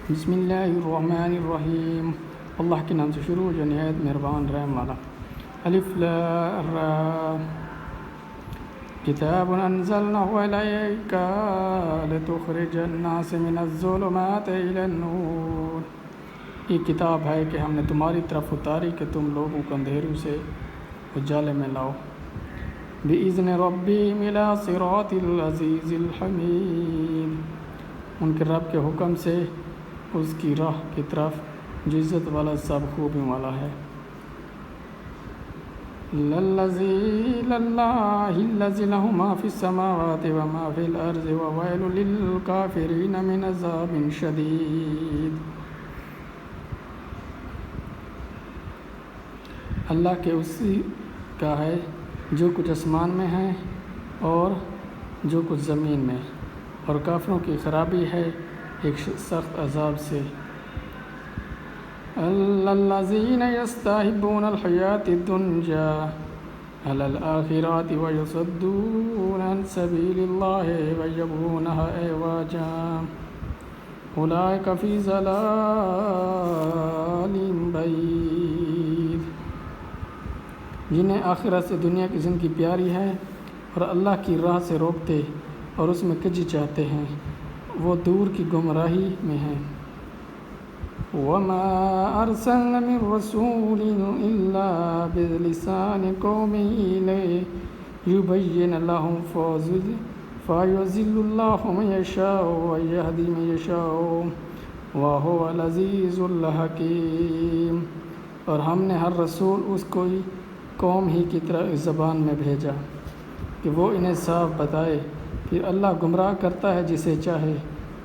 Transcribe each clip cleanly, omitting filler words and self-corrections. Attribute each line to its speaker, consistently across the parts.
Speaker 1: بسم اللہ الرحمن الرحیم، اللہ کے نام سے شروع جو نہایت مہربان رحم والا۔ الف لام را، کتاب انزلناه الیک لتخرج الناس من الظلمات الی النور، یہ کتاب ہے کہ ہم نے تمہاری طرف اتاری کہ تم لوگوں کو اندھیروں سے اجالے میں لاؤ۔ بِإِذْنِ رَبِّهِمْ إِلَىٰ صِرَاطِ الْعَزِيزِ الْحَمِيدِ، ان کے رب کے حکم سے اس کی راہ کی طرف جو عزت والا سب خوبیوں والا ہے۔ لِلَّهِ الَّذِي لَهُ مَا فِي السَّمَاوَاتِ وَمَا فِي الْأَرْضِ وَوَيْلٌ لِلْكَافِرِينَ مِنْ عَذَابٍ شَدِيدٍ۔ اللہ کے اسی کا ہے جو کچھ آسمان میں ہے اور جو کچھ زمین میں، اور کافروں کی خرابی ہے ایک سخت عذاب سے۔ الذین یستحبون الحیاة الدنیا علی الآخرة ویصدون عن سبیل اللہ ویبغونها عوجا اولئک فی ضلال بعید، جنہیں آخرت سے دنیا کی زندگی پیاری ہے اور اللہ کی راہ سے روکتے اور اس میں کجی چاہتے ہیں، وہ دور کی گمراہی میں ہیں۔ وَمَا أَرْسَلْنَا مِن رَّسُولٍ إِلَّا بِلِسَانِ قَوْمِهِ لِيُبَيِّنَ لَهُمْ فَيُضِلُّ اللَّهُ مَن يَشَاءُ وَيَهْدِي مَن يَشَاءُ وَهُوَ الْعَزِيزُ الْحَكِيمُ، اور ہم نے ہر رسول اس کوئی قوم ہی کی طرح اس زبان میں بھیجا کہ وہ انہیں صاف بتائے، پھر اللہ گمراہ کرتا ہے جسے چاہے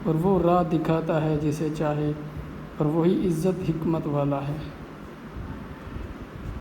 Speaker 1: اور وہ راہ دکھاتا ہے جسے چاہے، اور وہی عزت حکمت والا ہے۔